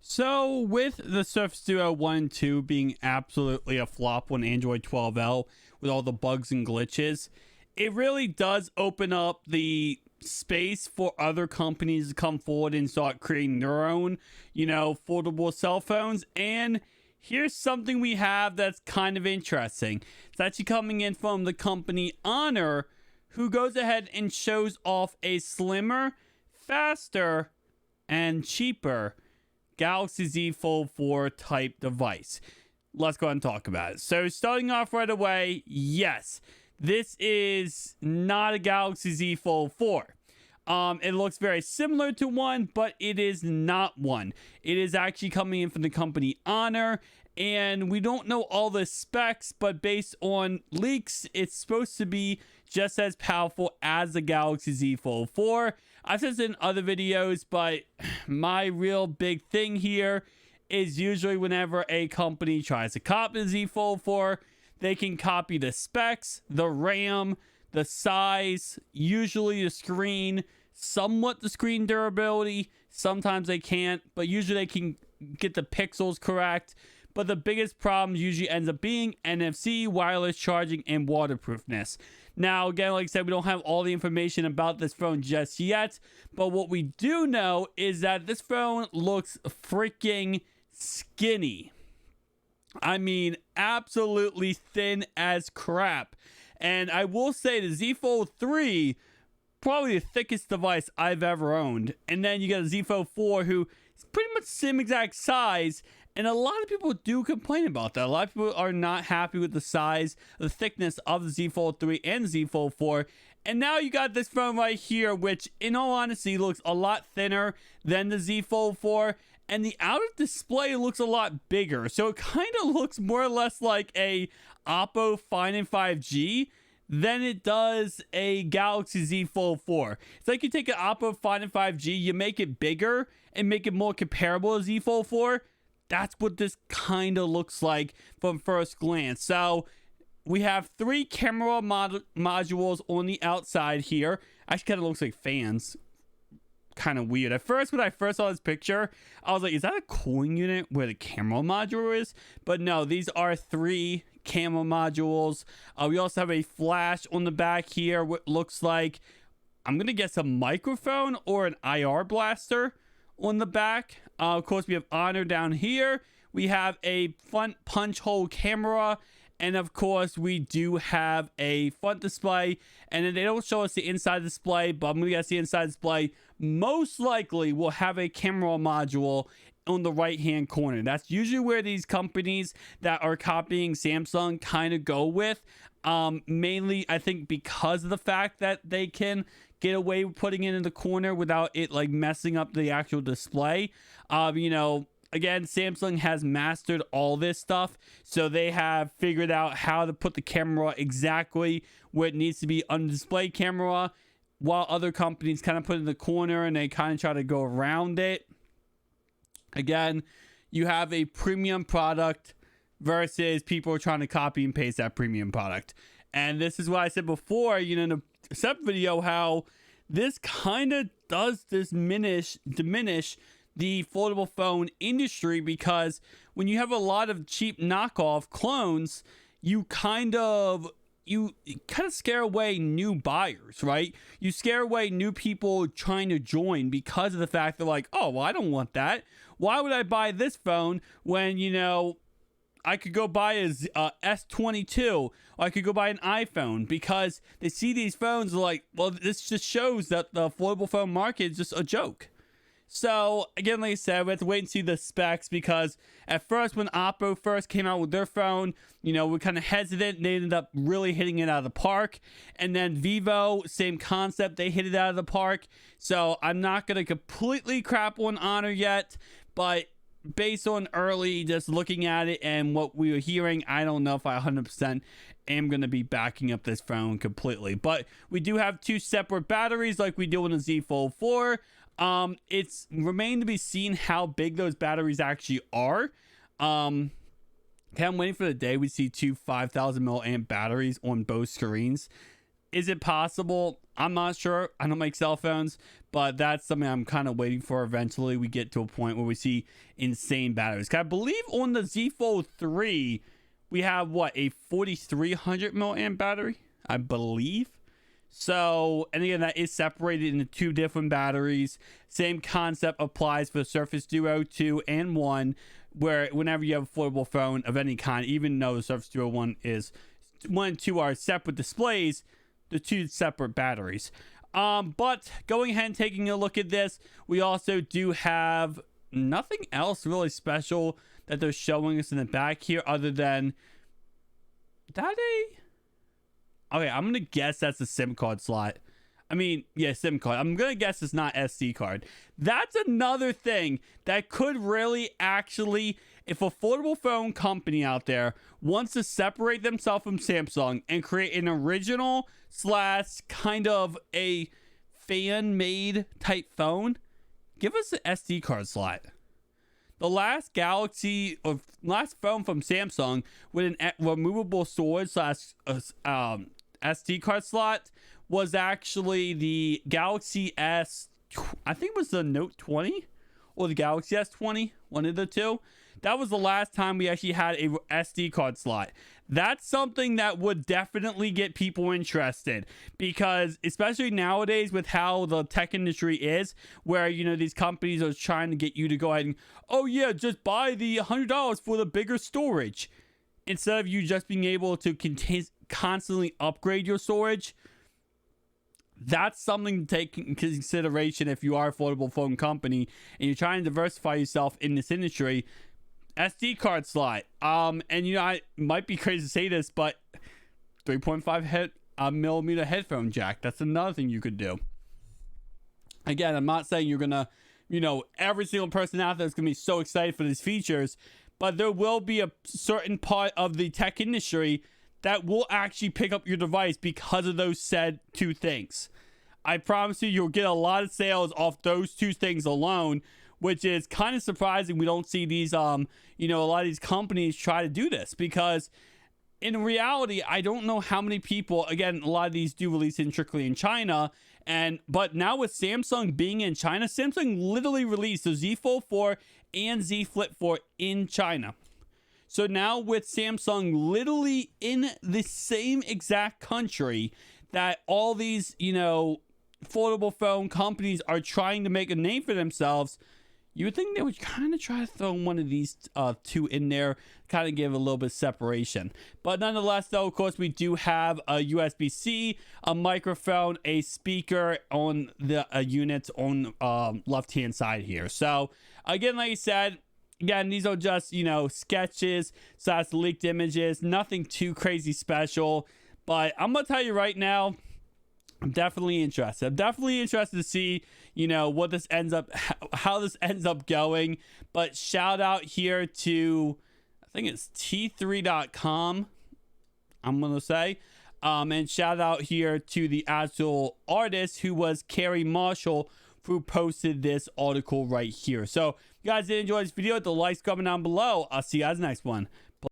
So, with the Surface Duo 1 and 2 being absolutely a flop on Android 12L with all the bugs and glitches, it really does open up the space for other companies to come forward and start creating their own, foldable cell phones. And here's something we have that's kind of interesting. It's actually coming in from the company Honor, who goes ahead and shows off a slimmer, faster, and cheaper Galaxy Z Fold 4 type device. Let's go ahead and talk about it. So starting off right away, yes, this is not a Galaxy Z Fold 4. It looks very similar to one, but it is not one. It is actually coming in from the company Honor, and we don't know all the specs, but based on leaks, it's supposed to be just as powerful as the Galaxy Z Fold 4. I've said this in other videos, but my real big thing here is usually whenever a company tries to copy the Z Fold 4, they can copy the specs, the RAM, the size, usually the screen, somewhat the screen durability. Sometimes they can't, but usually they can get the pixels correct. But the biggest problem usually ends up being NFC, wireless charging, and waterproofness. Now, again, like I said, we don't have all the information about this phone just yet. But what we do know is that this phone looks freaking skinny. I mean, absolutely thin as crap. And I will say the Z Fold 3, probably the thickest device I've ever owned. And then you got a Z Fold 4, who is pretty much the same exact size. And a lot of people do complain about that. A lot of people are not happy with the size, the thickness of the Z Fold 3 and Z Fold 4. And now you got this phone right here, which in all honesty looks a lot thinner than the Z Fold 4. And the outer display looks a lot bigger. So it kind of looks more or less like a Oppo Find N 5G than it does a Galaxy Z Fold 4. It's like you take an Oppo Find N 5G, you make it bigger and make it more comparable to Z Fold 4. That's what this kind of looks like from first glance. So we have 3 camera modules on the outside here. Actually kind of looks like fans. Kind of weird. At first, when I first saw this picture, I was like, is that a cooling unit where the camera module is? But no, these are 3 camera modules. We also have a flash on the back here, what looks like, I'm going to guess, a microphone or an IR blaster on the back. Of course, we have Honor down here. We have a front punch hole camera. And of course, we do have a front display. And then they don't show us the inside display, but I'm going to guess the inside display most likely will have a camera module on the right hand corner. That's usually where these companies that are copying Samsung kind of go with. Mainly, I think, because of the fact that they can get away with putting it in the corner without it like messing up the actual display. Again, Samsung has mastered all this stuff, so they have figured out how to put the camera exactly where it needs to be on the display camera, while other companies kind of put it in the corner and they kind of try to go around it. Again, you have a premium product versus people trying to copy and paste that premium product. And this is what I said before, in the separate video, how this kind of does diminish the foldable phone industry, because when you have a lot of cheap knockoff clones, you kind of scare away new buyers, right? You scare away new people trying to join because of the fact they're like, oh, well, I don't want that. Why would I buy this phone when, I could go buy a S22, or I could go buy an iPhone? Because they see these phones like, well, this just shows that the foldable phone market is just a joke. So, again, like I said, we have to wait and see the specs, because at first, when Oppo first came out with their phone, we're kind of hesitant. They ended up really hitting it out of the park. And then Vivo, same concept. They hit it out of the park. So, I'm not going to completely crap on Honor yet, but based on early just looking at it and what we were hearing, I don't know if I 100% am going to be backing up this phone completely. But we do have 2 separate batteries like we do on the Z Fold 4. It's remained to be seen how big those batteries actually are. I'm waiting for the day we see 2 5,000 milliamp batteries on both screens. Is it possible? I'm not sure. I don't make cell phones, but that's something I'm kind of waiting for. Eventually, we get to a point where we see insane batteries. 'Cause I believe on the Z Fold 3, we have what, a 4,300 milliamp battery, I believe. So, and again, that is separated into 2 different batteries. Same concept applies for the Surface Duo 2 and 1, where whenever you have a foldable phone of any kind, even though the Surface Duo 1 and 2 are separate displays, the 2 separate batteries. But going ahead and taking a look at this, we also do have nothing else really special that they're showing us in the back here, other than that okay, I'm gonna guess that's a SIM card slot. I mean, yeah, SIM card. I'm gonna guess it's not SD card. That's another thing that could really actually, if a foldable phone company out there wants to separate themselves from Samsung and create an original / kind of a fan-made type phone, give us an SD card slot. The last last phone from Samsung with an removable storage / SD card slot was actually the Galaxy S, I think it was the Note 20 or the Galaxy S20, one of the two. That was the last time we actually had a SD card slot. That's something that would definitely get people interested, because especially nowadays with how the tech industry is, where, you know, these companies are trying to get you to go ahead and, oh yeah, just buy the $100 for the bigger storage, instead of you just being able to constantly upgrade your storage. That's something to take into consideration if you are a foldable phone company and you're trying to diversify yourself in this industry. SD card slot. And you know, I might be crazy to say this, but 3.5 millimeter headphone jack. That's another thing you could do. Again, I'm not saying you're gonna, you know, every single person out there is gonna be so excited for these features, but there will be a certain part of the tech industry that will actually pick up your device because of those said 2 things. I promise you, you'll get a lot of sales off those 2 things alone, which is kind of surprising. We don't see these, you know, a lot of these companies try to do this, because in reality, I don't know how many people, again, a lot of these do release strictly in China, but now with Samsung being in China, Samsung literally released the Z Fold 4 and Z Flip 4 in China. So now with Samsung literally in the same exact country that all these, you know, foldable phone companies are trying to make a name for themselves, you would think they would kind of try to throw one of these 2 in there, kind of give a little bit of separation. But nonetheless, though, of course, we do have a USB-C, a microphone, a speaker on the units on left-hand side here. So, again, like I said, again, these are just, you know, sketches, leaked images, nothing too crazy special. But I'm going to tell you right now, I'm definitely interested. I'm definitely interested to see, you know, what this ends up, how this ends up going. But shout out here to, I think it's T3.com, I'm going to say. And shout out here to the actual artist, who was Carrie Marshall, who posted this article right here. So, if you guys did enjoy this video, hit the likes, comment down below. I'll see you guys next one.